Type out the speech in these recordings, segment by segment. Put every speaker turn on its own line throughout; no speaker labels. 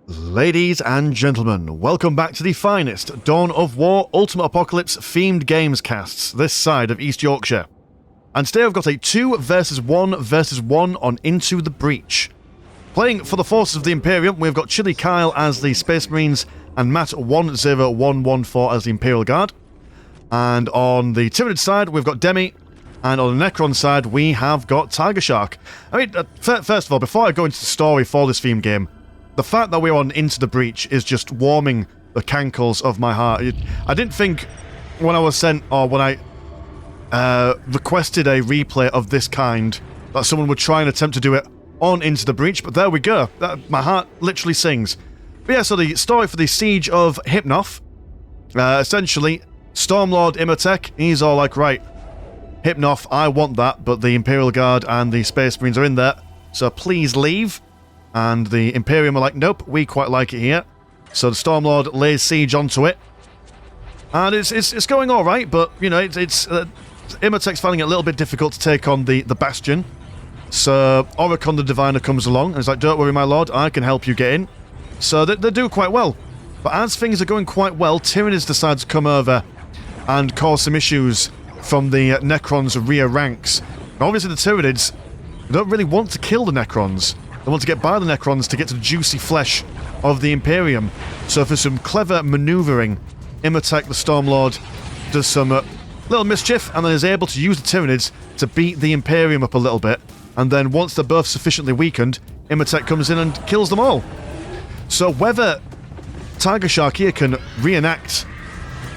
Ladies and gentlemen, welcome back to the finest Dawn of War Ultimate Apocalypse themed games casts this side of East Yorkshire. And today I've got a 2 versus 1 versus 1 on Into the Breach. Playing for the forces of the Imperium, we've got Chili Kyle as the Space Marines and Matt10114 as the Imperial Guard. And on the Tyranid side, we've got Demi, and on the Necron side, we have got Tiger Shark. I mean, first of all, before I go into the story for this theme game, the fact that we're on Into the Breach is just warming the cankles of my heart. I didn't think when I was sent, or when I requested a replay of this kind, that someone would try and attempt to do it on Into the Breach, but there we go. My heart literally sings. But yeah, so the story for the Siege of Hypnoth, essentially, Stormlord Imhotep, he's all like, right, Hypnoth, I want that, but the Imperial Guard and the Space Marines are in there, so please leave. And the Imperium are like, nope, we quite like it here. So the Stormlord lays siege onto it. And it's going alright, but, you know, Imhotep's finding it a little bit difficult to take on the Bastion. So Oricon the Diviner comes along and is like, don't worry, my lord, I can help you get in. So they do quite well. But as things are going quite well, Tyranid decides to come over and cause some issues from the Necrons' rear ranks. And obviously the Tyranids don't really want to kill the Necrons. They want to get by the Necrons to get to the juicy flesh of the Imperium. So for some clever manoeuvring, Imhotep the Stormlord does some little mischief and then is able to use the Tyranids to beat the Imperium up a little bit. And then once they're both sufficiently weakened, Imhotep comes in and kills them all. So whether Tiger Shark here can reenact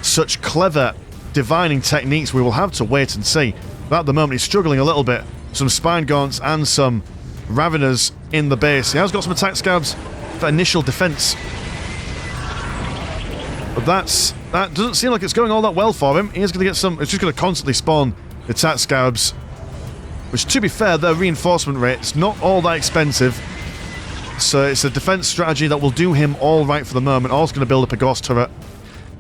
such clever divining techniques, we will have to wait and see. But at the moment he's struggling a little bit. Some Spine Gaunts and some Raveners in the base. He has got some attack scabs for initial defense. But that doesn't seem like it's going all that well for him. He's going to get some... It's just going to constantly spawn attack scabs. Which, to be fair, their reinforcement rate's not all that expensive. So it's a defense strategy that will do him all right for the moment. Also going to build up a Ghost turret.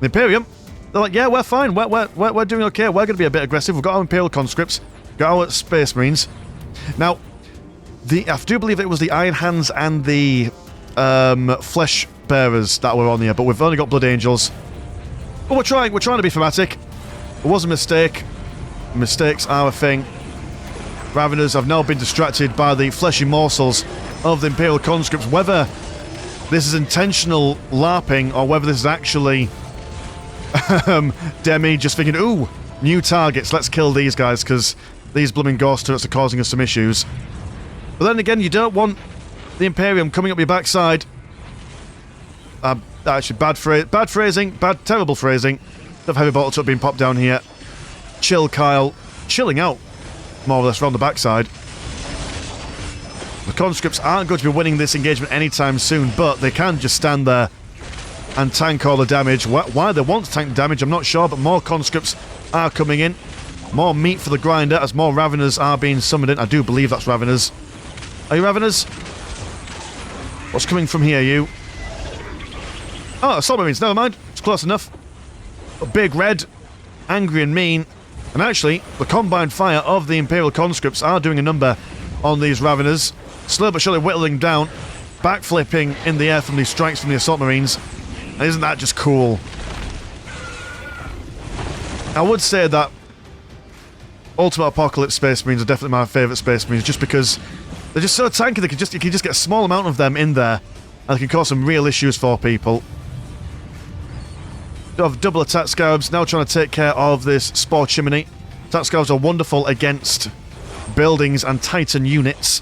The Imperium, they're like, yeah, we're fine. We're doing okay. We're going to be a bit aggressive. We've got our Imperial conscripts. Got our Space Marines. Now... I do believe it was the Iron Hands and the Flesh Bearers that were on here, but we've only got Blood Angels. But we're trying to be thematic. It was a mistake. Mistakes are a thing. Raveners have now been distracted by the fleshy morsels of the Imperial conscripts. Whether this is intentional LARPing or whether this is actually Demi just thinking, ooh, new targets, let's kill these guys because these blooming Ghost turrets are causing us some issues. But then again, you don't want the Imperium coming up your backside. Actually, bad phrasing, terrible phrasing. The heavy bottle truck being popped down here. Chill Kyle, chilling out, more or less, around the backside. The conscripts aren't going to be winning this engagement anytime soon, but they can just stand there and tank all the damage. Why they want to tank the damage, I'm not sure, but more conscripts are coming in. More meat for the grinder as more Raveners are being summoned in. I do believe that's Raveners. Are you Raveners? What's coming from here, you? Oh, Assault Marines, never mind. It's close enough. A big red, angry and mean. And actually, the combined fire of the Imperial conscripts are doing a number on these Raveners. Slow but surely whittling down, backflipping in the air from these strikes from the Assault Marines. And isn't that just cool? I would say that Ultimate Apocalypse Space Marines are definitely my favourite Space Marines, just because they're just so tanky. You can just get a small amount of them in there, and they can cause some real issues for people. You have double attack scabs, now trying to take care of this Spore Chimney. Attack scabs are wonderful against buildings and Titan units.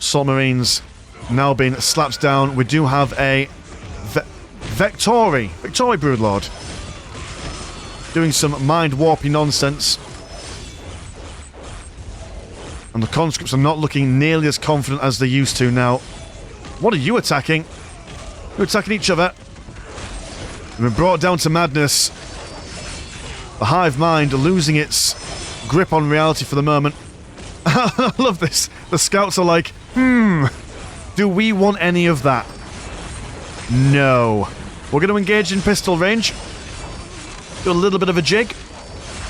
Assault Marines now being slapped down. We do have a Victory Broodlord doing some mind-warpy nonsense. And the conscripts are not looking nearly as confident as they used to now. What are you attacking? You're attacking each other. We've been brought down to madness. The hive mind losing its grip on reality for the moment. I love this. The scouts are like, do we want any of that? No. We're going to engage in pistol range. Do a little bit of a jig.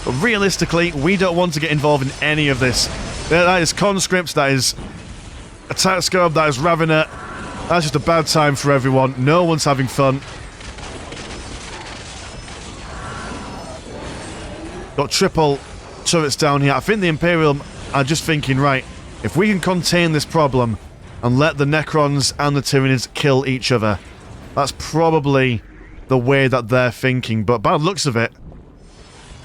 But realistically, we don't want to get involved in any of this. That is conscripts, that is attack scope, that is Ravener. That's just a bad time for everyone. No one's having fun. Got triple turrets down here. I think the Imperium are just thinking, right, if we can contain this problem and let the Necrons and the Tyranids kill each other, that's probably the way that they're thinking. But by the looks of it,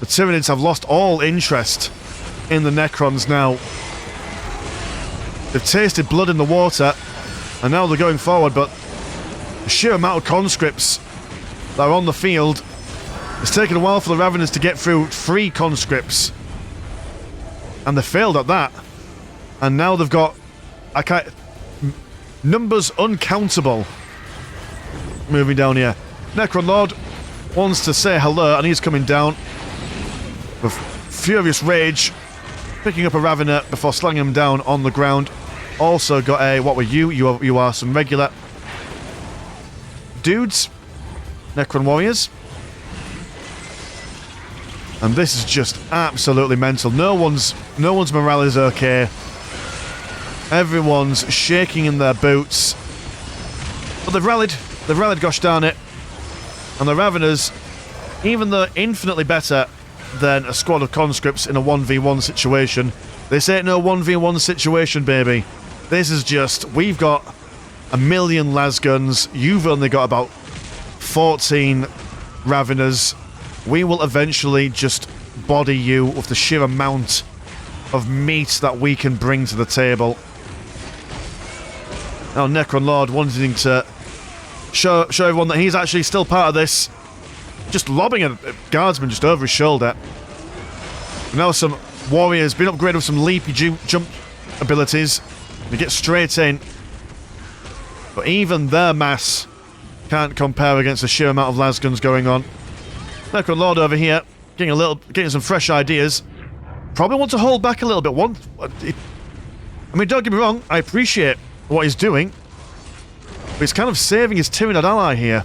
the Tyranids have lost all interest in the Necrons now. They've tasted blood in the water, and now they're going forward, but the sheer amount of conscripts that are on the field, it's taken a while for the Raveners to get through 3 conscripts. And they failed at that. And now they've got... numbers uncountable. Moving down here. Necron Lord wants to say hello, and he's coming down with furious rage, picking up a Ravener before slanging him down on the ground. Also got a... What were you? You are some regular dudes. Necron warriors. And this is just absolutely mental. No one's morale is okay. Everyone's shaking in their boots. But they've rallied. They've rallied, gosh darn it. And the Raveners, even though infinitely better than a squad of conscripts in a 1v1 situation, this ain't no 1v1 situation, baby. This is just, we've got a million las guns. You've only got about 14 Raveners. We will eventually just body you with the sheer amount of meat that we can bring to the table. Now Necron Lord wanting to show everyone that he's actually still part of this. Just lobbing a guardsman just over his shoulder. Now some warriors been upgraded with some leapy jump abilities. They get straight in. But even their mass can't compare against the sheer amount of las guns going on. Necron Lord over here, getting some fresh ideas. Probably want to hold back a little bit. I mean, don't get me wrong, I appreciate what he's doing, but he's kind of saving his Tyranid ally here.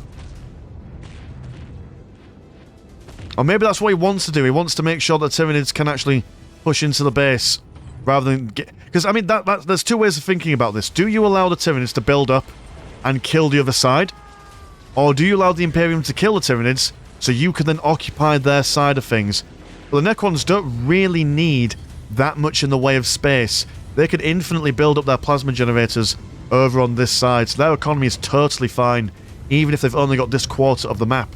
Or maybe that's what he wants to do. He wants to make sure that Tyranids can actually push into the base, rather than get... Because, I mean, there's 2 ways of thinking about this. Do you allow the Tyranids to build up and kill the other side? Or do you allow the Imperium to kill the Tyranids, so you can then occupy their side of things? Well, the Necrons don't really need that much in the way of space. They could infinitely build up their plasma generators over on this side, so their economy is totally fine, even if they've only got this quarter of the map.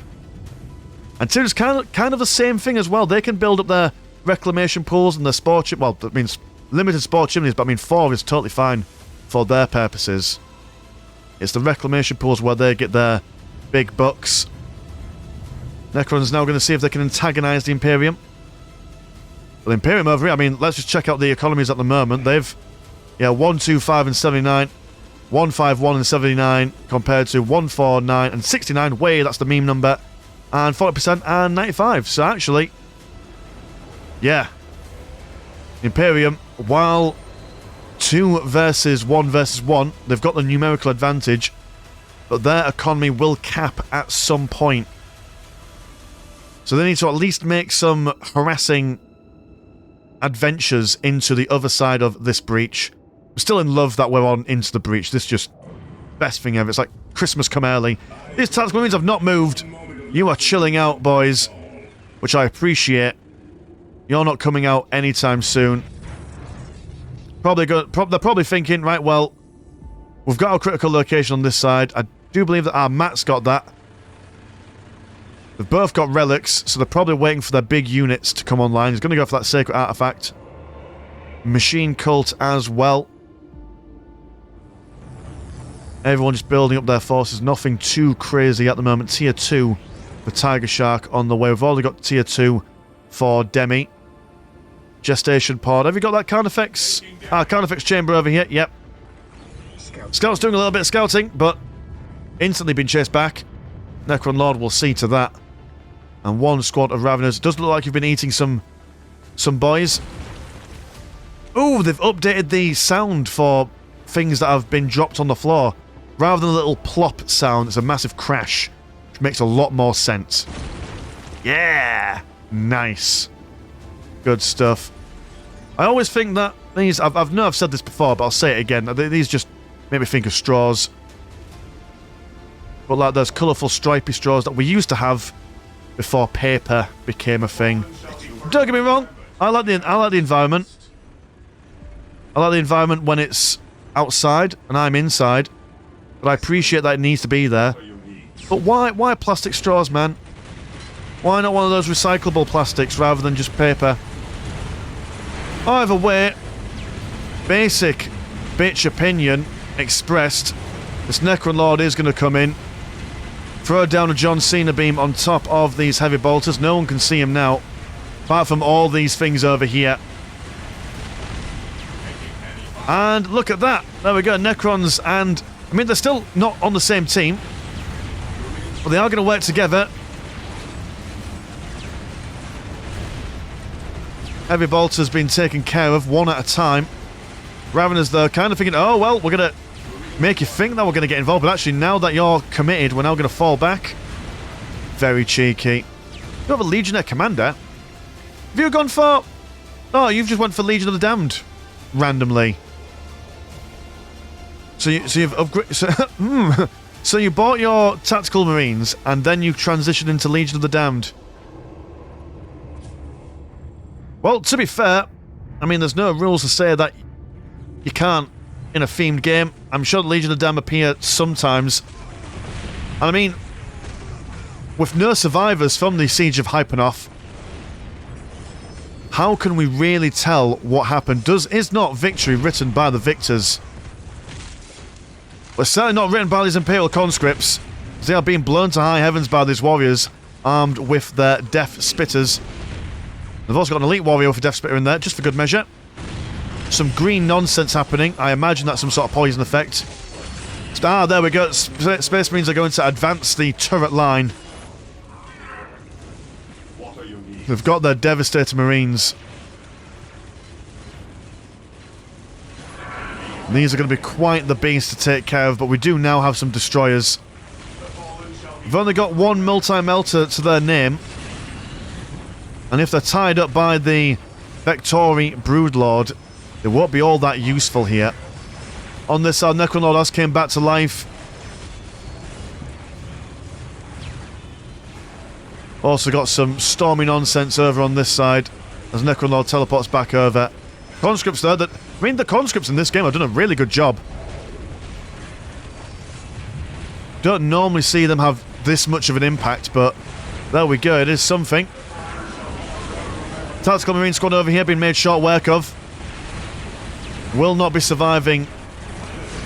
And Tyranids kind of the same thing as well. They can build up their reclamation pools and their spore chim... Well, that means limited spore chimneys, but I mean 4 is totally fine for their purposes. It's the reclamation pools where they get their big bucks. Necron's now going to see if they can antagonize the Imperium. Well, the Imperium over here, I mean, let's just check out the economies at the moment. They've, 125 and 79, 151 and 79, compared to 149 and 69. Way, that's the meme number. And 40% and 95. So actually, yeah. Imperium, while 2 versus 1, they've got the numerical advantage, but their economy will cap at some point. So they need to at least make some harassing adventures into the other side of this breach. I'm still in love that we're on into the breach. This is just best thing ever. It's like Christmas come early. These tactical marines have not moved. You are chilling out, boys, which I appreciate. You're not coming out anytime soon. They're probably thinking, right, well, we've got our critical location on this side. I do believe that our Matt's got that. They've both got relics, so they're probably waiting for their big units to come online. He's going to go for that sacred artifact. Machine cult as well. Everyone just building up their forces. Nothing too crazy at the moment. Tier 2 for Tiger Shark on the way. We've already got Tier 2 for Demi. Gestation pod. Have you got that Carnifex? Carnifex chamber over here. Yep. Scout's doing a little bit of scouting, but instantly been chased back. Necron Lord will see to that. And 1 squad of Raveners. Does look like you've been eating some boys. Ooh, they've updated the sound for things that have been dropped on the floor. Rather than a little plop sound, it's a massive crash, which makes a lot more sense. Yeah! Nice. Good stuff. I always think that These, I've said this before, but I'll say it again. These just make me think of straws. But like those colourful stripy straws that we used to have before paper became a thing. Don't get me wrong, I like the environment. I like the environment when it's outside and I'm inside. But I appreciate that it needs to be there. But why plastic straws, man? Why not one of those recyclable plastics rather than just paper? Either way, basic bitch opinion expressed. This Necron Lord is going to come in. Throw down a John Cena beam on top of these heavy bolters. No one can see him now. Apart from all these things over here. And look at that. There we go. Necrons and... I mean, they're still not on the same team. But they are going to work together. Heavy bolters being taken care of one at a time. Raveners, though, kind of thinking, oh, well, we're going to make you think that we're going to get involved. But actually, now that you're committed, we're now going to fall back. Very cheeky. You have a Legionnaire Commander. Have you gone for... Oh, you've just went for Legion of the Damned. Randomly. So you've upgraded... So you bought your Tactical Marines, and then you transitioned into Legion of the Damned. Well, to be fair, I mean, there's no rules to say that you can't in a themed game. I'm sure the Legion of the Damned appear sometimes. And I mean, with no survivors from the Siege of Hypnoth, how can we really tell what happened? Is not victory written by the victors? Well, it's certainly not written by these Imperial conscripts. They are being blown to high heavens by these warriors, armed with their Death Spitters. They've also got an elite warrior with a Death Spitter in there, just for good measure. Some green nonsense happening. I imagine that's some sort of poison effect. Ah, there we go. Space Marines are going to advance the turret line. They've got their Devastator Marines. These are going to be quite the beast to take care of, but we do now have some destroyers. We've only got one multi-melter to their name. And if they're tied up by the Vectori Broodlord, they won't be all that useful here. On this side, Necron Lord has came back to life. Also got some stormy nonsense over on this side, as Necron Lord teleports back over. Conscripts there that... I mean, the conscripts in this game have done a really good job. Don't normally see them have this much of an impact, but there we go, it is something. Tactical Marine Squad over here being made short work of. Will not be surviving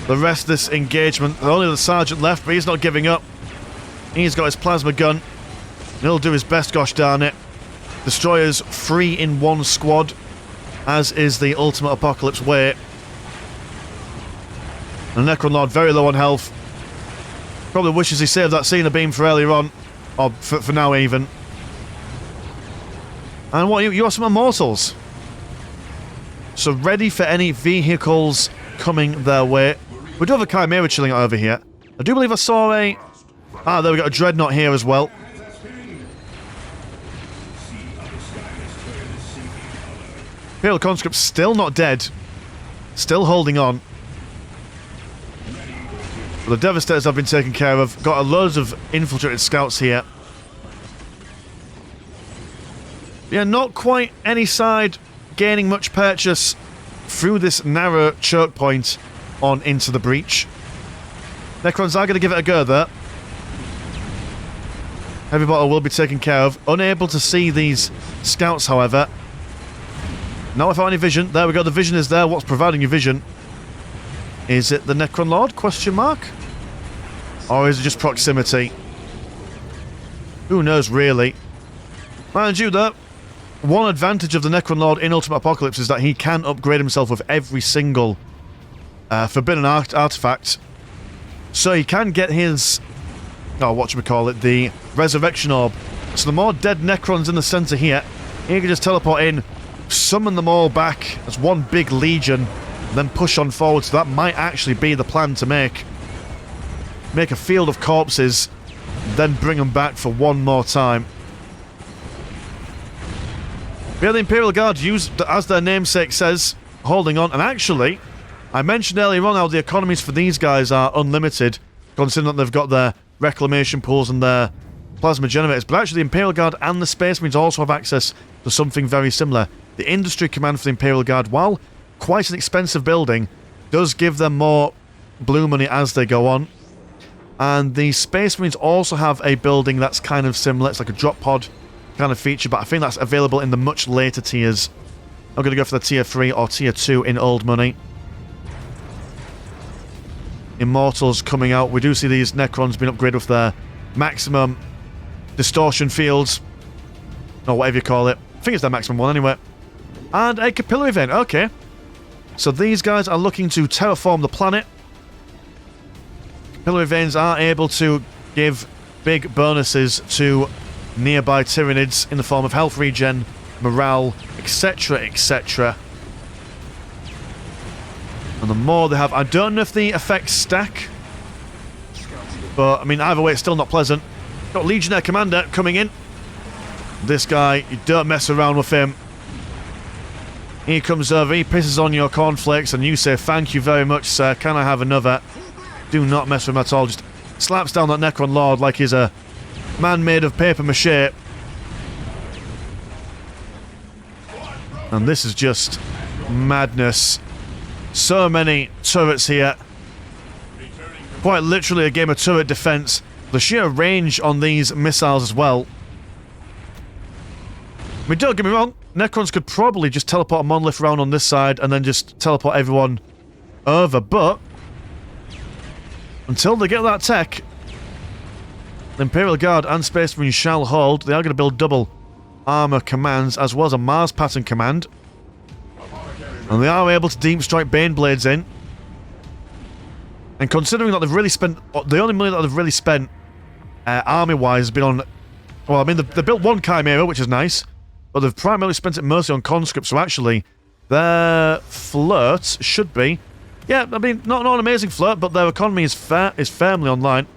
the rest of this engagement. Only the Sergeant left, but he's not giving up. He's got his plasma gun. He'll do his best, gosh darn it. Destroyers 3 in 1 squad, as is the Ultimate Apocalypse way. And Necron Lord very low on health. Probably wishes he saved that Cena beam for earlier on. Or for now even. And what, you are some Immortals. So ready for any vehicles coming their way. We do have a Chimera chilling out over here. I do believe I saw a... Ah, there we got a Dreadnought here as well. Imperial Conscript still not dead. Still holding on. But the Devastators have been taken care of. Got a loads of infiltrated scouts here. Yeah, not quite any side gaining much purchase through this narrow choke point on into the breach. Necrons are going to give it a go there. Heavy Bottle will be taken care of. Unable to see these scouts, however. Not without any vision. There we go, the vision is there. What's providing you vision? Is it the Necron Lord? Question mark? Or is it just proximity? Who knows, really? Mind you, though, one advantage of the Necron Lord in Ultimate Apocalypse is that he can upgrade himself with every single forbidden artifact. So he can get his... Oh, whatchamacallit, the Resurrection Orb. So the more dead Necrons in the centre here, he can just teleport in, summon them all back as one big legion, and then push on forward. So that might actually be the plan to make. Make a field of corpses, then bring them back for one more time. Yeah, the Imperial Guard, used, as their namesake says, holding on. And actually, I mentioned earlier on how the economies for these guys are unlimited, considering that they've got their reclamation pools and their plasma generators. But actually, the Imperial Guard and the Space Marines also have access to something very similar. The Industry Command for the Imperial Guard, while quite an expensive building, does give them more blue money as they go on. And the Space Marines also have a building that's kind of similar. It's like a drop pod kind of feature, but I think that's available in the much later tiers. I'm going to go for the tier 3 or tier 2 in old money. Immortals coming out. We do see these Necrons being upgraded with their maximum distortion fields, or whatever you call it. I think it's their maximum one anyway. And a capillary vein. Okay. So these guys are looking to terraform the planet. Capillary veins are able to give big bonuses to nearby Tyranids in the form of health regen, morale, etc, etc. And the more they have... I don't know if the effects stack, but, I mean, either way, it's still not pleasant. Got Legionnaire Commander coming in. This guy, you don't mess around with him. He comes over, he pisses on your cornflakes, and you say, thank you very much, sir, can I have another? Do not mess with him at all. Just slaps down that Necron Lord like he's a man made of paper mache. And this is just madness. So many turrets here. Quite literally a game of turret defense. The sheer range on these missiles as well. I mean, don't get me wrong, Necrons could probably just teleport a monolith around on this side and then just teleport everyone over, but until they get that tech, the Imperial Guard and Space Marines shall hold. They are going to build double armor commands as well as a Mars pattern command. And they are able to deep strike Baneblades in. And considering that they've really spent... The only money that they've really spent army-wise has been on... Well, I mean, they built one Chimera, which is nice. But they've primarily spent it mostly on conscripts. So actually, their flirt should be... Yeah, I mean, not an amazing flirt, but their economy is firmly online.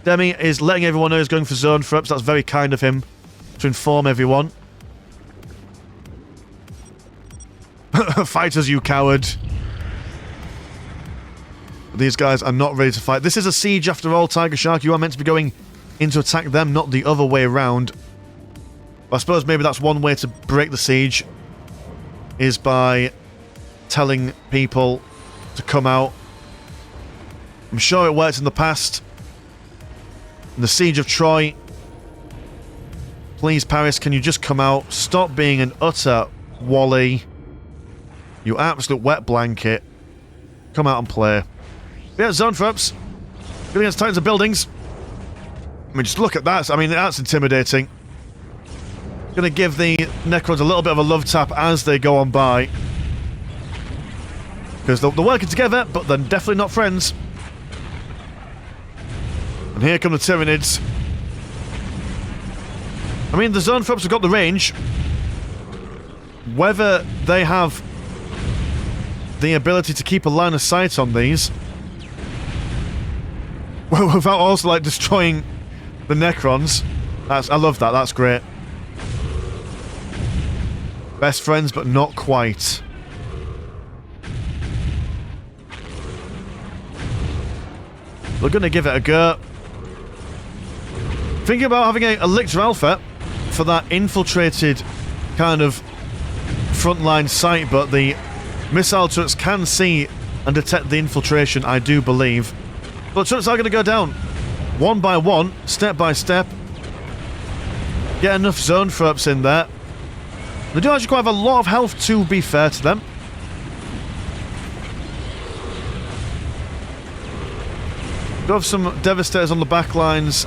Demi is letting everyone know he's going for zone threats. That's very kind of him to inform everyone. Fighters, you coward. These guys are not ready to fight. This is a siege after all, Tiger Shark. You are meant to be going in to attack them, not the other way around. I suppose maybe that's one way to break the siege, is by telling people to come out. I'm sure it worked in the past. In the Siege of Troy. Please, Paris, can you just come out? Stop being an utter wally. You absolute wet blanket. Come out and play. Yeah, zone traps. Good against tons of buildings. I mean, just look at that. I mean, that's intimidating. Gonna give the Necrons a little bit of a love tap as they go on by. Because they're working together, but they're definitely not friends. And here come the Tyranids. I mean, the zone traps have got the range. Whether they have the ability to keep a line of sight on these, well, without also, like, destroying the Necrons. I love that, that's great. Best friends, but not quite. We're going to give it a go. Thinking about having a Lictor Alpha for that infiltrated kind of frontline site, but the missile turrets can see and detect the infiltration, I do believe. But turrets are going to go down. One by one, step by step. Get enough zone throps in there. They do actually quite have a lot of health, to be fair to them. Do have some Devastators on the back lines.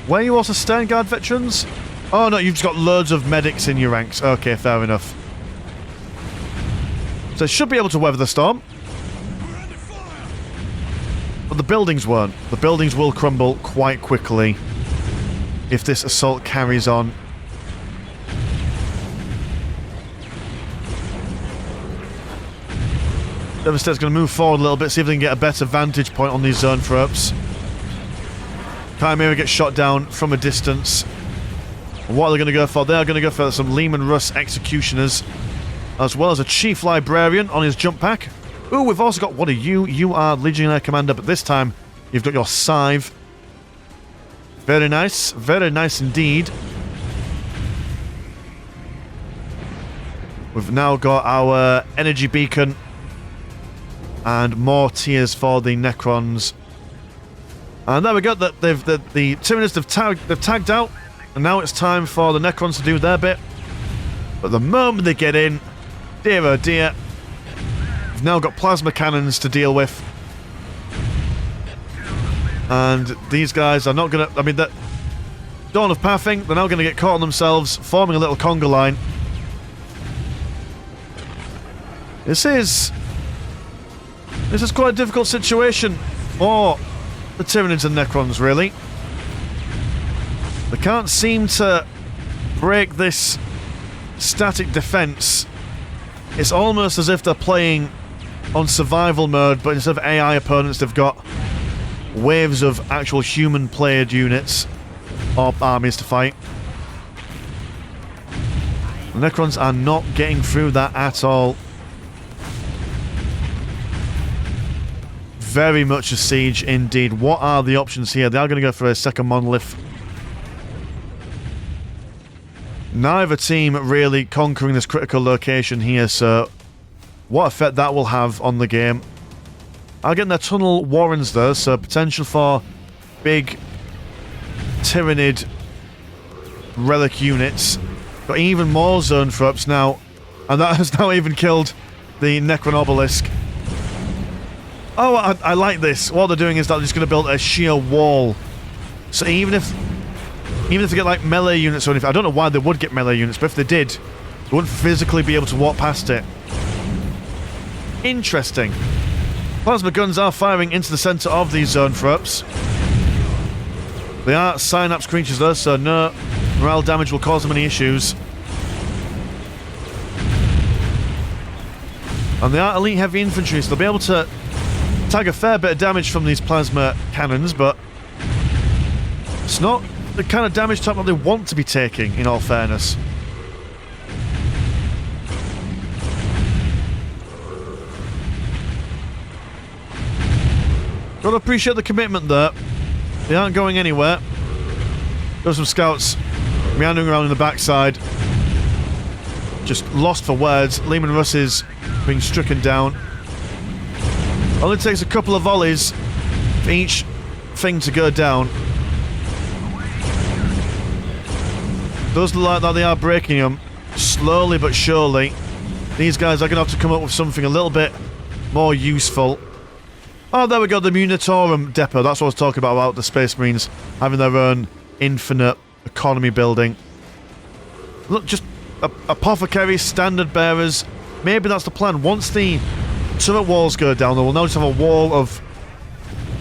Where are you also Stern Guard veterans? Oh no, you've just got loads of medics in your ranks. Okay, fair enough. So they should be able to weather the storm. But the buildings won't. The buildings will crumble quite quickly if this assault carries on. Devastator's going to move forward a little bit, see if they can get a better vantage point on these zone throps. Chimera gets shot down from a distance. And what are they going to go for? They are going to go for some Lehman Russ Executioners. as well as a Chief Librarian on his jump pack. Ooh, we've also got, what are you? You are Legionnaire Commander, but this time you've got your Scythe. Very nice indeed. We've now got our Energy Beacon and more tiers for the Necrons. And there we go, the Tyranids they've tagged out, and now it's time for the Necrons to do their bit. But the moment they get in, dear oh dear, we've now got plasma cannons to deal with. And these guys are not going to... I mean, Dawn of Pathing, they're now going to get caught on themselves, forming a little conga line. This is quite a difficult situation for the Tyranids and Necrons, really. They can't seem to break this static defense. It's almost as if they're playing on survival mode, but instead of AI opponents, they've got waves of actual human-played units or armies to fight. The Necrons are not getting through that at all. Very much a siege indeed. What are the options here? They are going to go for a second monolith. Neither team really conquering this critical location here, so what effect that will have on the game. Are getting their tunnel warrens though, so potential for big Tyranid relic units. Got even more zone throps now, and that has now even killed the Necron Obelisk. Oh, I like this. What they're doing is they're just going to build a sheer wall. So even if they get like melee units or anything, I don't know why they would get melee units, but if they did, they wouldn't physically be able to walk past it. Interesting. Plasma guns are firing into the centre of these zone throps. They are synapse creatures though, so no morale damage will cause them any issues. And they are elite heavy infantry, so they'll be able to tag a fair bit of damage from these plasma cannons, but it's not the kind of damage type that they want to be taking, in all fairness. Gotta appreciate the commitment there. They aren't going anywhere. Got some scouts meandering around in the backside. Just lost for words. Lehman Russ is being stricken down. Only takes a couple of volleys for each thing to go down. Those look like that they are breaking them slowly but surely. These guys are going to have to come up with something a little bit more useful. Oh, there we go, the Munitorum depot. That's what I was talking about the Space Marines having their own infinite economy building. Look, just apothecaries, standard bearers. Maybe that's the plan. Once the turret walls go down, we'll now just have a wall of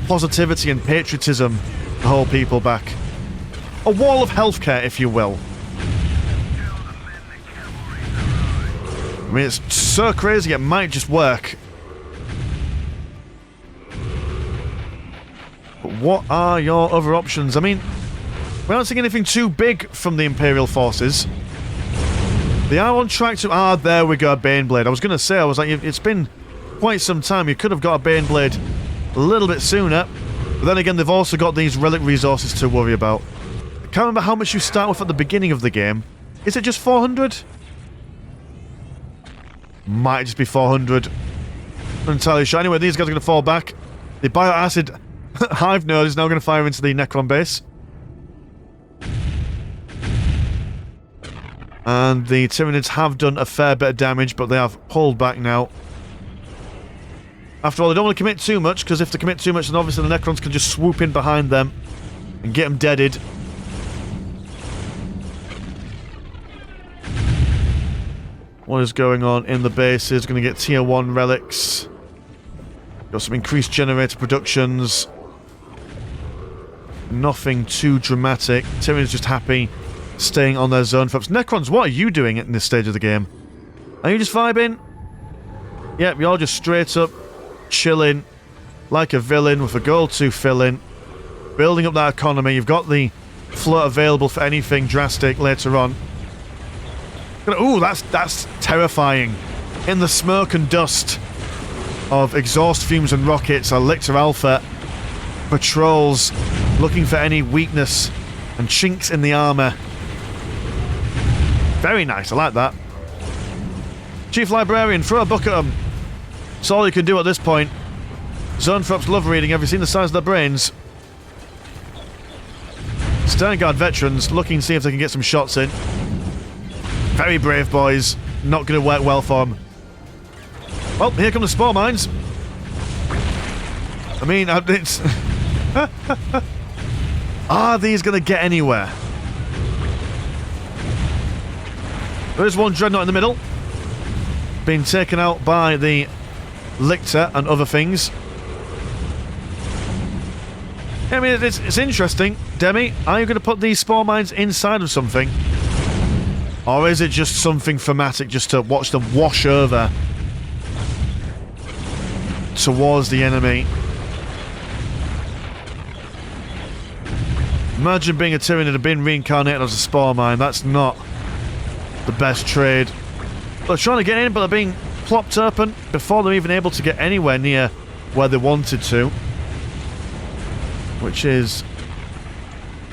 positivity and patriotism to hold people back. A wall of healthcare, if you will. I mean, it's so crazy, it might just work. But what are your other options? I mean, we're not seeing anything too big from the Imperial forces. They are on track to... Ah, there we go, Baneblade. I was going to say, I was like, it's been quite some time. You could have got a Baneblade a little bit sooner. But then again, they've also got these relic resources to worry about. I can't remember how much you start with at the beginning of the game. Is it just 400? Might just be 400. Not entirely sure. Anyway, these guys are going to fall back. The bioacid hive node is now going to fire into the Necron base. And the Tyranids have done a fair bit of damage, but they have pulled back now. After all, they don't want to commit too much, because if they commit too much, then obviously the Necrons can just swoop in behind them and get them deaded. What is going on in the bases? Going to get tier 1 relics. Got some increased generator productions. Nothing too dramatic. Tyranids just happy staying on their zone flaps. Necrons, what are you doing in this stage of the game? Are you just vibing? Yep, you're just straight up chilling like a villain with a goal to fill in. Building up that economy. You've got the float available for anything drastic later on. Ooh, that's terrifying. In the smoke and dust of exhaust fumes and rockets, a Lictor Alpha patrols, looking for any weakness and chinks in the armor. Very nice, I like that. Chief Librarian, throw a book at them. That's all you can do at this point. Zonethrop's love reading, have you seen the size of their brains? Sternguard veterans, looking to see if they can get some shots in. Very brave boys. Not going to work well for them. Well, here come the spore mines. I mean, it's... Are these going to get anywhere? There's one Dreadnought in the middle. Being taken out by the Lictor and other things. I mean, it's interesting. Demi, are you going to put these spore mines inside of something? Or is it just something thematic just to watch them wash over towards the enemy? Imagine being a Tyranid and being reincarnated as a spore mine. That's not the best trade. They're trying to get in, but they're being plopped open before they're even able to get anywhere near where they wanted to. Which is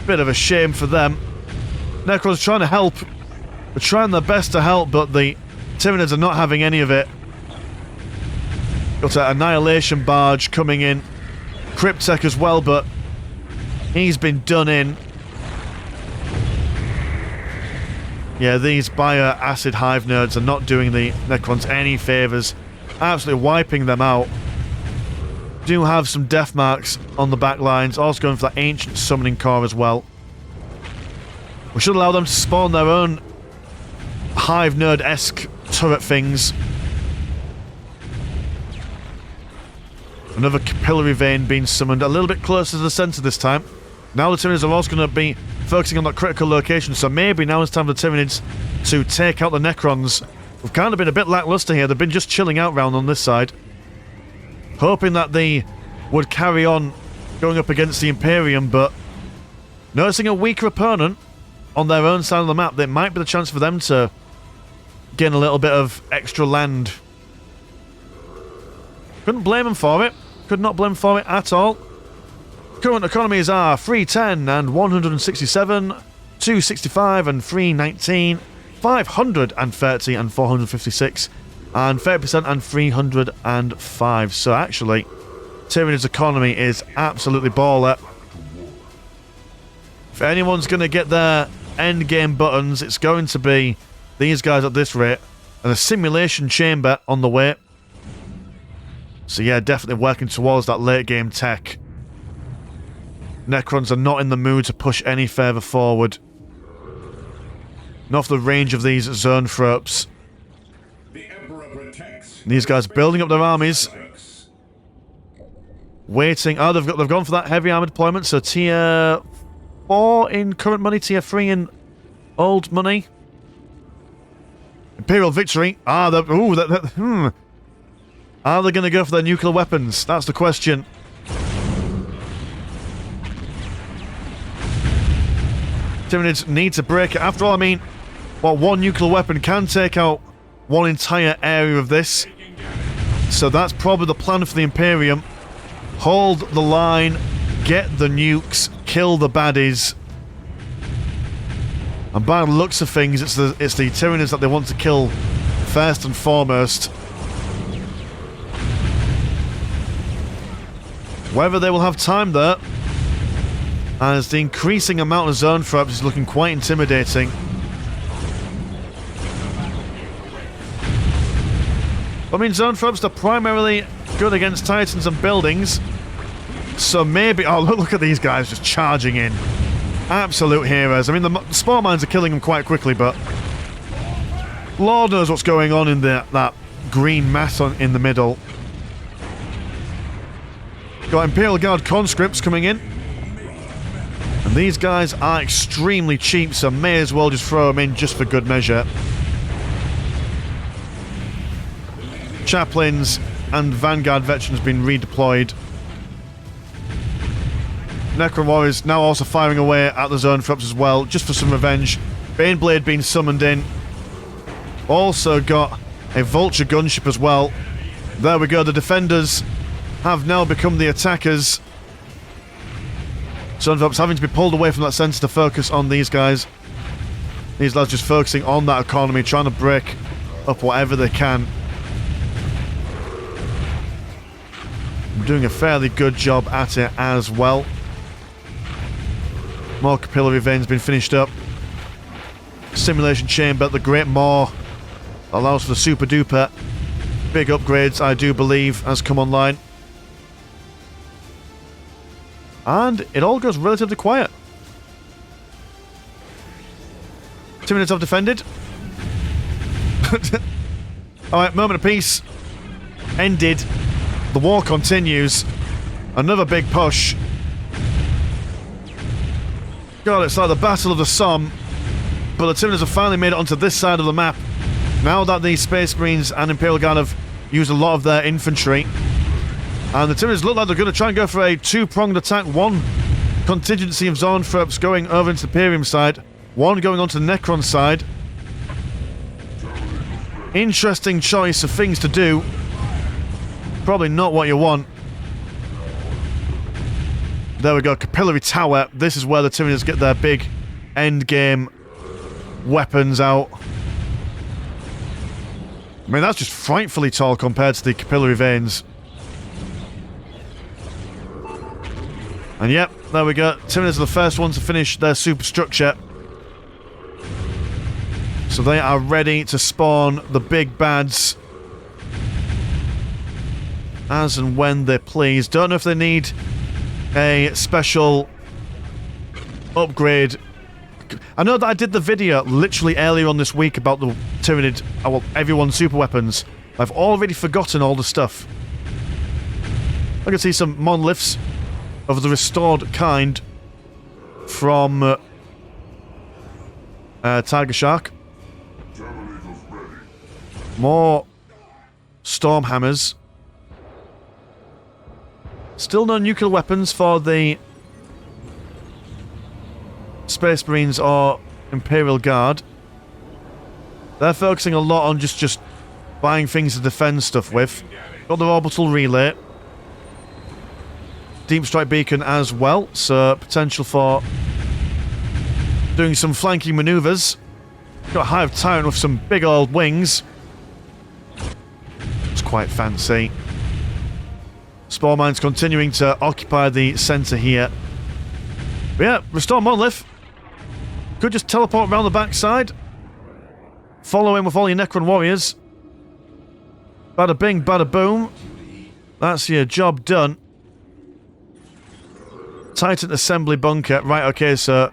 a bit of a shame for them. Necron's trying to help. They're trying their best to help, but the Tyranids are not having any of it. Got an Annihilation Barge coming in. Cryptek as well, but he's been done in. Yeah, these Bio-Acid Hive nerds are not doing the Necrons any favours. Absolutely wiping them out. Do have some death marks on the back lines. Also going for that Ancient Summoning Core as well. We should allow them to spawn their own Hive Nerd-esque turret things. Another Capillary Vein being summoned a little bit closer to the centre this time. Now the Tyranids are also going to be focusing on that critical location, so maybe now it's time for the Tyranids to take out the Necrons. We've kind of been a bit lacklustre here. They've been just chilling out round on this side. Hoping that they would carry on going up against the Imperium, but noticing a weaker opponent on their own side of the map, there might be the chance for them to gain a little bit of extra land. Couldn't blame them for it. Could not blame them for it at all. Current economies are 310 and 167, 265 and 319, 530 and 456, and 30% and 305. So actually, Tyranid's economy is absolutely baller. If anyone's going to get their end game buttons, it's going to be these guys at this rate. And a simulation chamber on the way. So yeah, definitely working towards that late game tech. Necrons are not in the mood to push any further forward. Not for the range of these Zonethropes. These guys building up their armies. Waiting. Oh, they've gone for that heavy armor deployment. So tier 4 in current money, tier 3 in old money. Imperial victory. Are they going to go for their nuclear weapons? That's the question. Tyranids need to break it. After all, I mean, well, one nuclear weapon can take out one entire area of this. So that's probably the plan for the Imperium. Hold the line, get the nukes, kill the baddies. And by the looks of things, it's the Tyranids that they want to kill first and foremost. Whether they will have time there, as the increasing amount of Zonethropes is looking quite intimidating. I mean, Zonethropes are primarily good against Titans and buildings. So maybe... Oh, look at these guys just charging in. Absolute heroes. I mean, the spore mines are killing them quite quickly, but... Lord knows what's going on in that green mass in the middle. Got Imperial Guard conscripts coming in. And these guys are extremely cheap, so may as well just throw them in just for good measure. Chaplains and Vanguard veterans been redeployed. Necron Warriors now also firing away at the Zonethropes as well, just for some revenge. Baneblade being summoned in. Also got a vulture gunship as well. There we go, the defenders have now become the attackers. Sunvops having to be pulled away from that centre to focus on these guys. These lads just focusing on that economy, trying to break up whatever they can. Doing a fairly good job at it as well. More capillary veins been finished up. Simulation chamber, the Great Maw allows for the super duper big upgrades, I do believe, has come online. And it all goes relatively quiet. 2 minutes have defended. Alright, moment of peace. Ended. The war continues. Another big push. God, it's like the Battle of the Somme. But the Tyranids have finally made it onto this side of the map. Now that the Space Marines and Imperial Guard have used a lot of their infantry. And the Tyranids look like they're going to try and go for a two-pronged attack. One contingency of Zornthropes going over into the Imperium side. One going onto the Necron side. Interesting choice of things to do. Probably not what you want. There we go, Capillary Tower. This is where the Tyranids get their big endgame weapons out. I mean, that's just frightfully tall compared to the capillary veins. And yep, there we go. Tyranids are the first ones to finish their superstructure. So they are ready to spawn the big bads as and when they please. Don't know if they need a special upgrade. I know that I did the video literally earlier on this week about the Tyranid, well, everyone's super weapons. I've already forgotten all the stuff. I can see some monoliths of the restored kind from Tiger Shark. More storm hammers. Still no nuclear weapons for the Space Marines or Imperial Guard. They're focusing a lot on just buying things to defend stuff with. Got the orbital relay. Deep strike beacon as well, so potential for doing some flanking maneuvers. Got a Hive Tyrant with some big old wings. It's quite fancy. Spore mines continuing to occupy the centre here. But yeah, restore monolith. Could just teleport around the backside. Follow in with all your Necron warriors. Bada bing, bada boom. That's your job done. Titan assembly bunker. Right, okay, so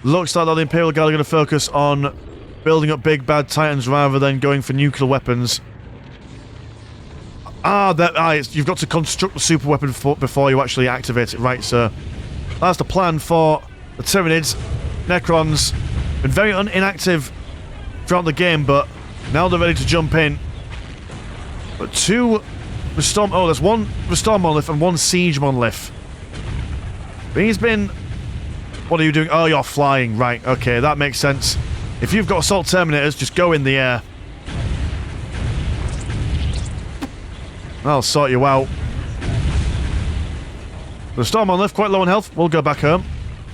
looks like the Imperial Guard are going to focus on building up big bad Titans rather than going for nuclear weapons. You've got to construct the super weapon before you actually activate it. Right, so that's the plan for the Tyranids. Necrons been very inactive throughout the game, but now they're ready to jump in. But two restore... Oh, there's one restore monolith and one siege monolith. But he's been... What are you doing? Oh, you're flying. Right, okay, that makes sense. If you've got assault terminators, just go in the air. I'll sort you out. The Restore Monolith, quite low on health. We'll go back home.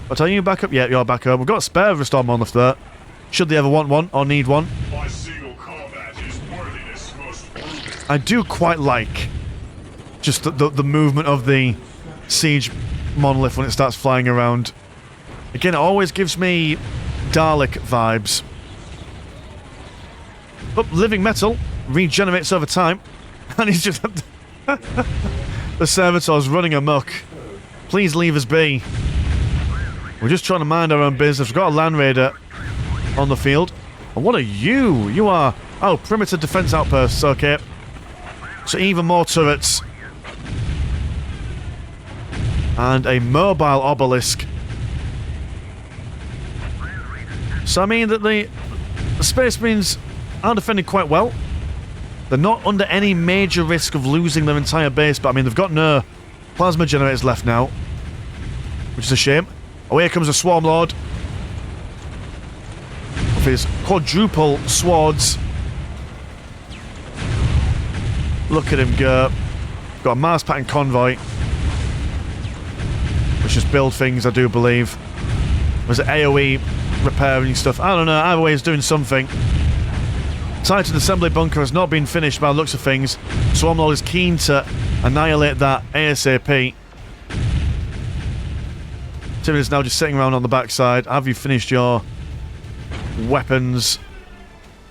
But are you back up? Yeah, you're back home. We've got a spare Restore Monolith there. Should they ever want one or need one. I do quite like just the movement of the Siege Monolith when it starts flying around. Again, it always gives me Dalek vibes. But living metal regenerates over time. And he's just... The servitor's running amok. Please leave us be. We're just trying to mind our own business. We've got a Land Raider on the field. And what are you? You are... Oh, perimeter defense outposts. Okay. So even more turrets. And a mobile obelisk. So I mean that the Space Marines are defending quite well. They're not under any major risk of losing their entire base, but I mean, they've got no plasma generators left now, which is a shame. Oh, here comes a Swarm Lord. his quadruple swords. Look at him go. Got a Mars pattern convoy, which is build things, I do believe. Was it AoE repairing stuff? I don't know. Either way, he's doing something. Titan assembly bunker has not been finished by the looks of things. Swarmlord is keen to annihilate that ASAP. Tyranid is now just sitting around on the backside. Have you finished your weapons?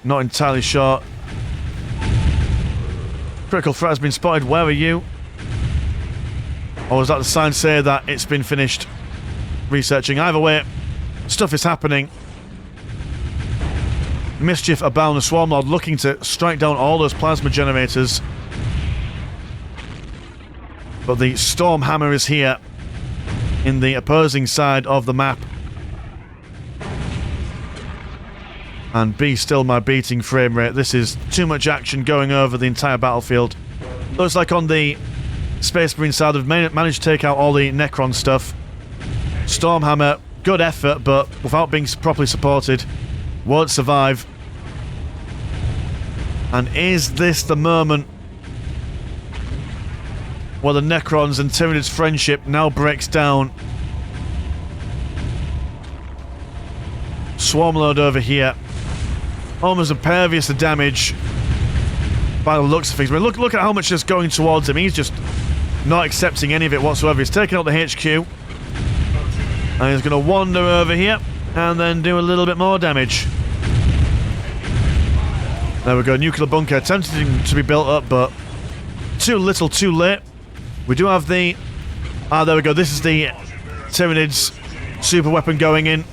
Not entirely sure. Critical threat has been spotted. Where are you? Or was that the sign say that it's been finished researching? Either way, stuff is happening. Mischief abound. The Swarmlord looking to strike down all those plasma generators. But the Storm Hammer is here in the opposing side of the map. And be still my beating frame rate. This is too much action going over the entire battlefield. Looks like on the Space Marine side they've managed to take out all the Necron stuff. Stormhammer, good effort, but without being properly supported, won't survive. And is this the moment where the Necrons and Tyranid's friendship now breaks down? Swarmlord over here. Almost impervious to damage by the looks of things. I mean, look at how much is going towards him. He's just not accepting any of it whatsoever. He's taking out the HQ. And he's going to wander over here and then do a little bit more damage. There we go. Nuclear bunker attempting to be built up, but too little, too late. We do have the... Ah, there we go. This is the Tyranid's super weapon going in.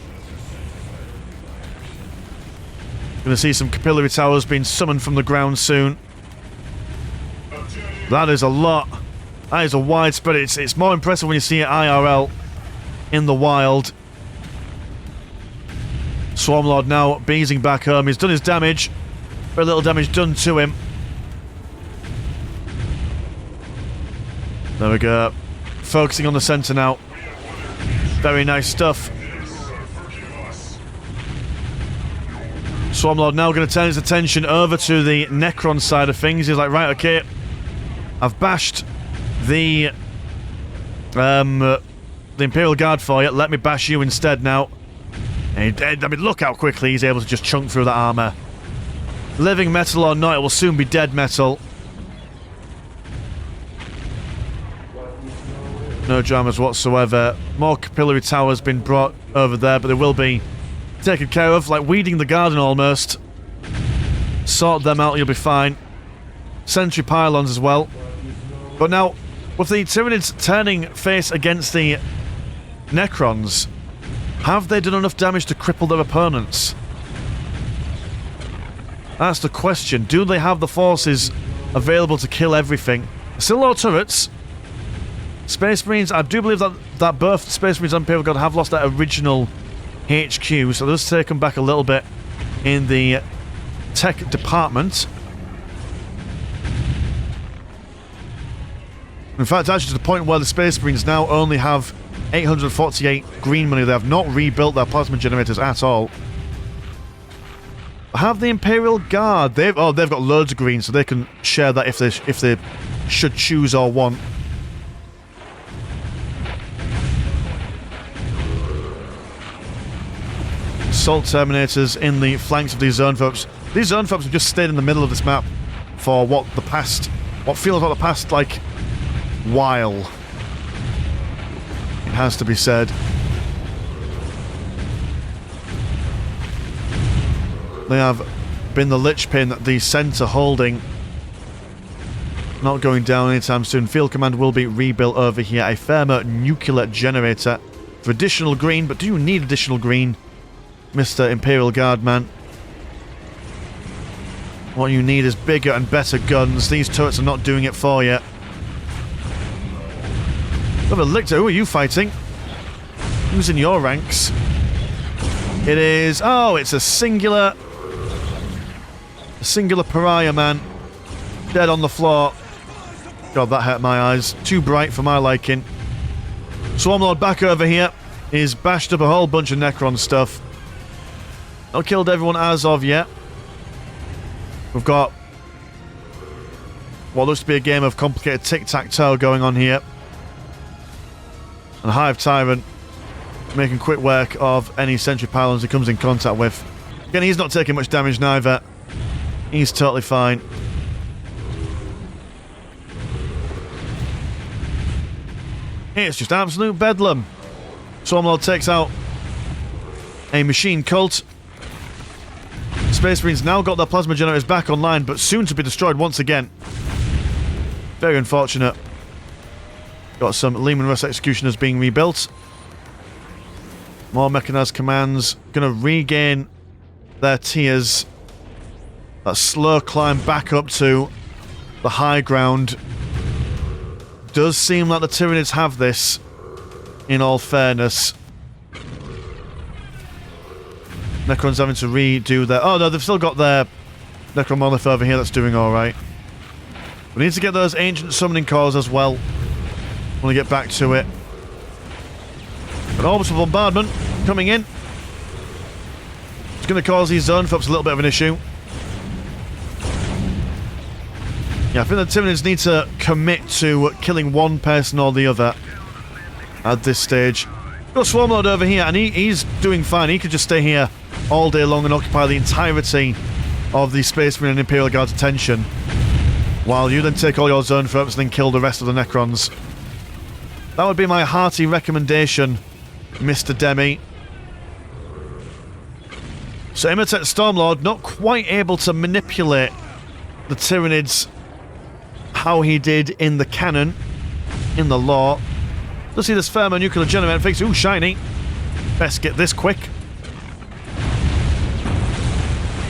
Going to see some capillary towers being summoned from the ground soon. That is a lot. That is a widespread. It's more impressive when you see it IRL in the wild. Swarmlord now beezing back home. He's done his damage. Very little damage done to him. There we go. Focusing on the centre now. Very nice stuff. Swarmlord now going to turn his attention over to the Necron side of things. He's like, right, okay, I've bashed the Imperial Guard for you. Let me bash you instead now. And I mean, look how quickly he's able to just chunk through that armour. Living metal or not, it will soon be dead metal. No dramas whatsoever. More capillary towers been brought over there, but they will be taken care of, like weeding the garden almost. Sort them out, you'll be fine. Sentry pylons as well. But now, with the Tyranids turning face against the Necrons, have they done enough damage to cripple their opponents? That's the question. Do they have the forces available to kill everything? Still low turrets. Space Marines, I do believe that both Space Marines and Imperial Guard have lost their original HQ, so let's take them back a little bit in the tech department. In fact, actually to the point where the Space Marines now only have 848 green money. They have not rebuilt their plasma generators at all. Have the Imperial Guard? They've got loads of green, so they can share that if they should choose or want. Assault Terminators in the flanks of these zone folks. These zone folks have just stayed in the middle of this map for what feels like the past, like, while. It has to be said. They have been the linchpin that the centre holding. Not going down anytime soon. Field command will be rebuilt over here. A thermo nuclear generator for additional green, but do you need additional green, Mr. Imperial Guardman? What you need is bigger and better guns. These turrets are not doing it for you. Lictor, who are you fighting? Who's in your ranks? It is... Oh, it's a singular pariah, man. Dead on the floor. God, that hurt my eyes. Too bright for my liking. Swarmlord back over here. He's bashed up a whole bunch of Necron stuff. Not killed everyone as of yet. We've got what looks to be a game of complicated tic-tac-toe going on here. And Hive Tyrant making quick work of any sentry pylons he comes in contact with. Again, he's not taking much damage neither. He's totally fine. It's just absolute bedlam. Swarmlord takes out a machine cult. Space Marines now got their plasma generators back online, but soon to be destroyed once again. Very unfortunate. Got some Lehman Russ executioners being rebuilt. More mechanized commands. Gonna regain their tiers. That slow climb back up to the high ground. Does seem like the Tyranids have this, in all fairness. Necron's having to redo their... Oh no, they've still got their Necromonolith over here that's doing alright. We need to get those ancient summoning cores as well when we get back to it. An orbital bombardment coming in. It's going to cause these zone flips a little bit of an issue. Yeah, I think the Tyranids need to commit to killing one person or the other at this stage. Got Swarmlord over here, and he's doing fine. He could just stay here all day long and occupy the entirety of the Space Marine and Imperial Guard's attention, while you then take all your zone flips and then kill the rest of the Necrons. That would be my hearty recommendation, Mr. Demi. So Imitate Stormlord not quite able to manipulate the Tyranids how he did in the canon, in the lore. Let's see this thermonuclear generator fix. Ooh, shiny. Best get this quick.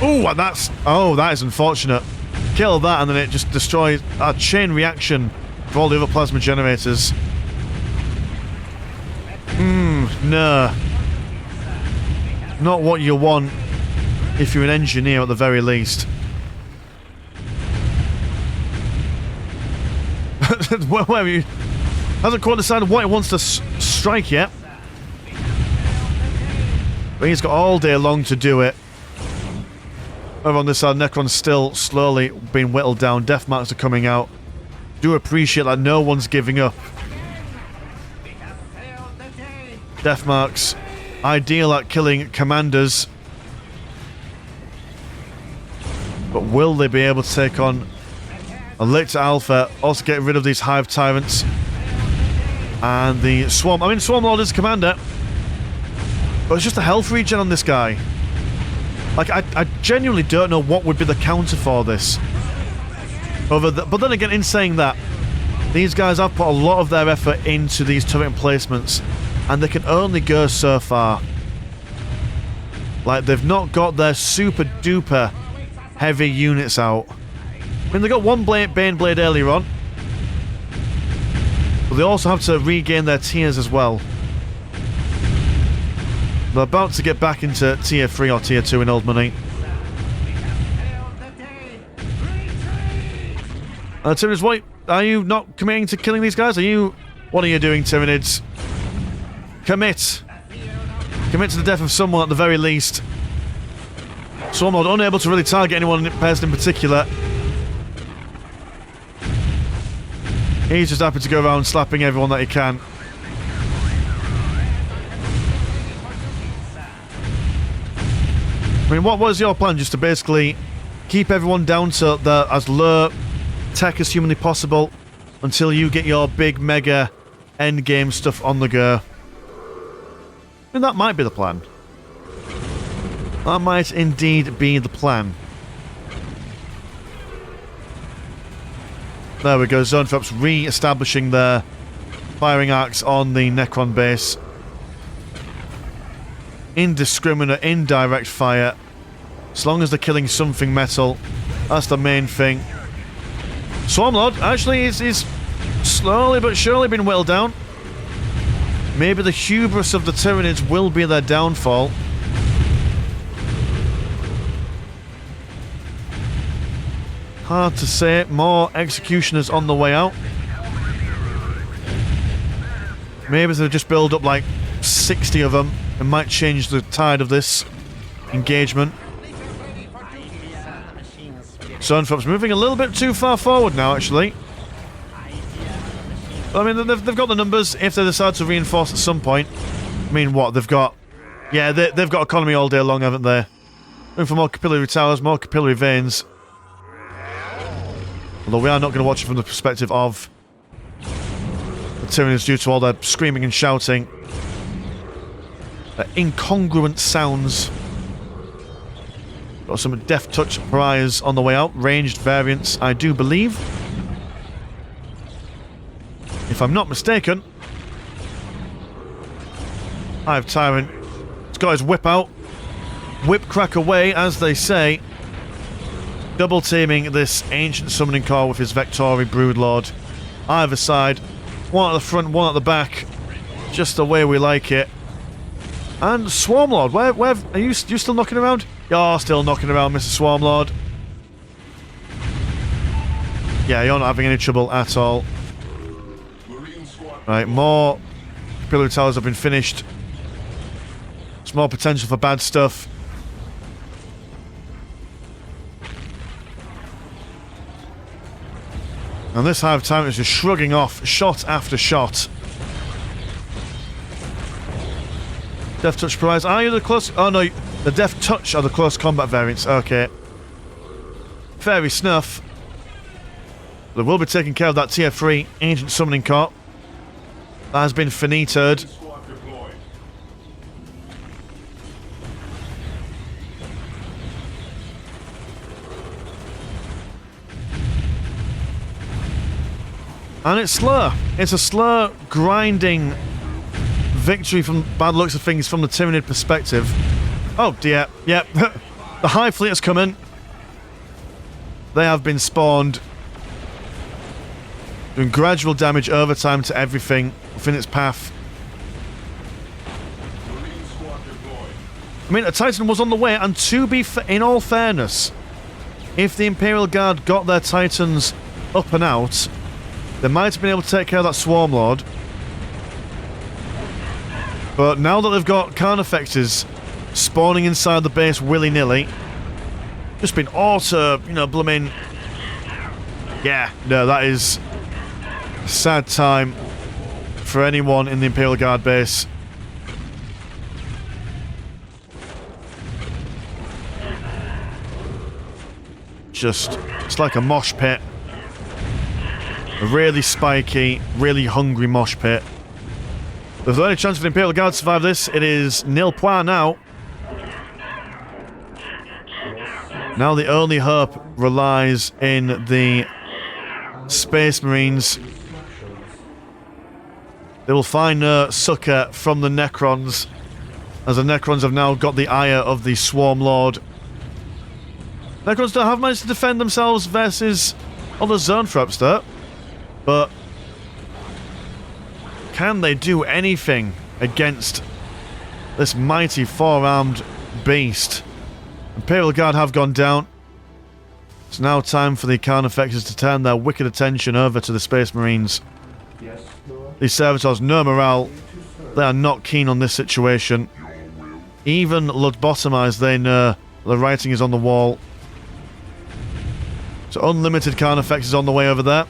Ooh, and that's... Oh, that is unfortunate. Kill that and then it just destroys a chain reaction for all the other plasma generators. No. Not what you want if you're an engineer at the very least. Where are you? Hasn't quite decided what it wants to strike yet. But he's got all day long to do it. Over on this side, Necron's still slowly being whittled down. Death marks are coming out. Do appreciate that no one's giving up. Death marks, ideal at killing commanders. But will they be able to take on a Lictor Alpha? Also get rid of these Hive Tyrants. And the Swarm... I mean, Swarmlord is commander. But it's just a health regen on this guy. Like, I genuinely don't know what would be the counter for this. But then again, in saying that, these guys have put a lot of their effort into these turret placements, and they can only go so far. Like, they've not got their super duper heavy units out. I mean, they got one Bane Blade earlier on, but they also have to regain their tiers as well. They're about to get back into tier 3 or tier 2 in old money. Tyranids, what are you not committing to killing these guys? What are you doing, Tyranids? Commit. Commit to the death of someone at the very least. Swarmlord unable to really target anyone person in particular. He's just happy to go around slapping everyone that he can. I mean, what was your plan? Just to basically keep everyone down to as low tech as humanly possible until you get your big mega endgame stuff on the go. I mean, that might be the plan. That might indeed be the plan. There we go, Zone Traps re-establishing their firing arcs on the Necron base. Indiscriminate, indirect fire. As long as they're killing something metal, that's the main thing. Swarmlord actually is slowly but surely been whittled down. Maybe the hubris of the Tyranids will be their downfall. Hard to say. More executioners on the way out. Maybe they'll just build up like 60 of them and might change the tide of this. engagement. Sunfrops moving a little bit too far forward now, actually. I mean, they've got the numbers if they decide to reinforce at some point. I mean, what? They've got... Yeah, they've got economy all day long, haven't they? Looking for more capillary towers, more capillary veins. Although we are not going to watch it from the perspective of the Tyranids due to all their screaming and shouting. Their incongruent sounds. Got some Death Touch pariahs on the way out. Ranged variants, I do believe. If I'm not mistaken. I have Tyrant. He's got his whip out. Whip crack away, as they say. Double teaming this ancient summoning core with his Vectori Broodlord. Either side. One at the front, one at the back. Just the way we like it. And Swarmlord, where are you still knocking around? You're still knocking around, Mr. Swarmlord. Yeah, you're not having any trouble at all. Right, more capillary towers have been finished. There's more potential for bad stuff. And this Hive Tyrant is just shrugging off shot after shot. Death Touch prize. Are you the close... Oh no, the Death Touch are the close combat variants. Okay. Fairy Snuff. They will be taking care of that tier 3 Ancient Summoning Core. That has been finitoed. And it's slow. It's a slow, grinding victory from bad looks of things from the Tyranid perspective. Oh dear, yep. The Hive Fleet has come in. They have been spawned. Doing gradual damage over time to everything within its path. I mean, a Titan was on the way, and to be in all fairness, if the Imperial Guard got their Titans up and out, they might have been able to take care of that Swarmlord. But now that they've got Carnifexes spawning inside the base willy-nilly, just been auto, you know, blooming... Yeah, no, that is a sad time for anyone in the Imperial Guard base. Just, it's like a mosh pit. A really spiky, really hungry mosh pit. There's the only chance for the Imperial Guard to survive this. It is nil point now. Now the only hope relies in the Space Marines. They will find no succor from the Necrons, as the Necrons have now got the ire of the Swarm Lord. Necrons don't have managed to defend themselves versus other Zone Throps though. But can they do anything against this mighty four-armed beast? Imperial Guard have gone down. It's now time for the Carnifexes to turn their wicked attention over to the Space Marines. These servitors, no morale. They are not keen on this situation. Even lobotomized, they know the writing is on the wall. So unlimited Carnifexes on the way over there.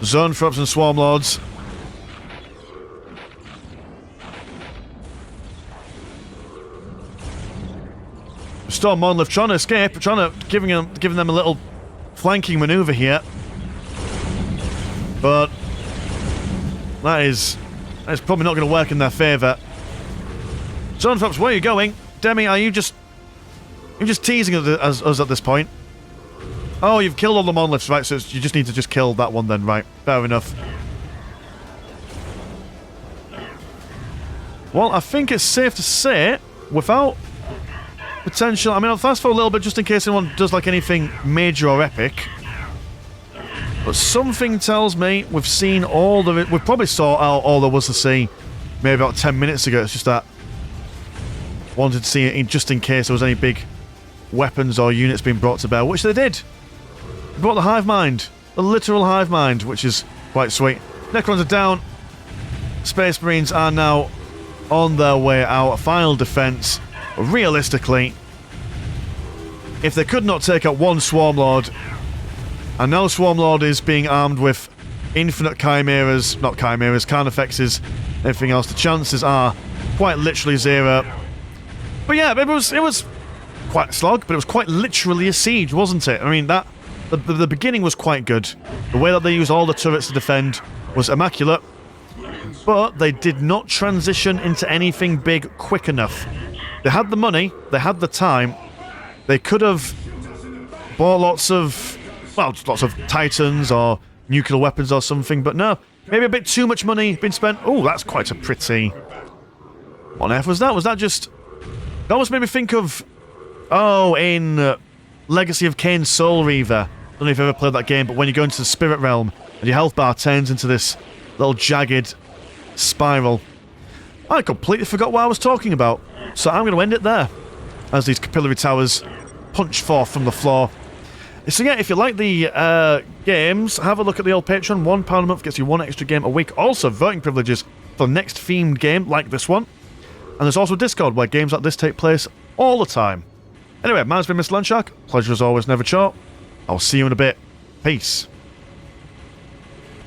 Zone Throps and Swarm Lords. Storm Monolith trying to escape, giving them a little flanking maneuver here. But that is probably not going to work in their favour. Zone Throps, where are you going? Demi, are you just teasing us at this point? Oh, you've killed all the monoliths, right, so you just need to just kill that one then, right. Fair enough. Well, I think it's safe to say, without potential... I mean, I'll fast forward a little bit just in case anyone does like anything major or epic. But something tells me we've seen all the... We probably saw all there was to see maybe about 10 minutes ago. It's just that wanted to see it just in case there was any big weapons or units being brought to bear, which they did. They brought the Hive Mind. The literal Hive Mind, which is quite sweet. Necrons are down. Space Marines are now on their way out. Final defense. realistically, if they could not take out one Swarmlord, and now Swarmlord is being armed with infinite chimeras, not chimeras, carnifexes, everything else, the chances are quite literally zero. But yeah, it was quite a slog, but it was quite literally a siege, wasn't it? I mean, the beginning was quite good. The way that they used all the turrets to defend was immaculate, but they did not transition into anything big quick enough. They had the money, they had the time, they could have bought lots of Titans or nuclear weapons or something, but no. Maybe a bit too much money been spent. Oh, that's quite a pretty... What on earth was that? Was that just... That almost made me think of... Oh, in Legacy of Kain Soul Reaver. I don't know if you've ever played that game, but when you go into the Spirit Realm, and your health bar turns into this little jagged spiral. I completely forgot what I was talking about. So I'm going to end it there, as these capillary towers punch forth from the floor. So yeah, if you like the games, have a look at the old Patreon. £1 a month gets you one extra game a week. Also, voting privileges for the next themed game like this one. And there's also Discord, where games like this take place all the time. Anyway, mine's been Mr. Landshark. Pleasure as always, never short. I'll see you in a bit. Peace.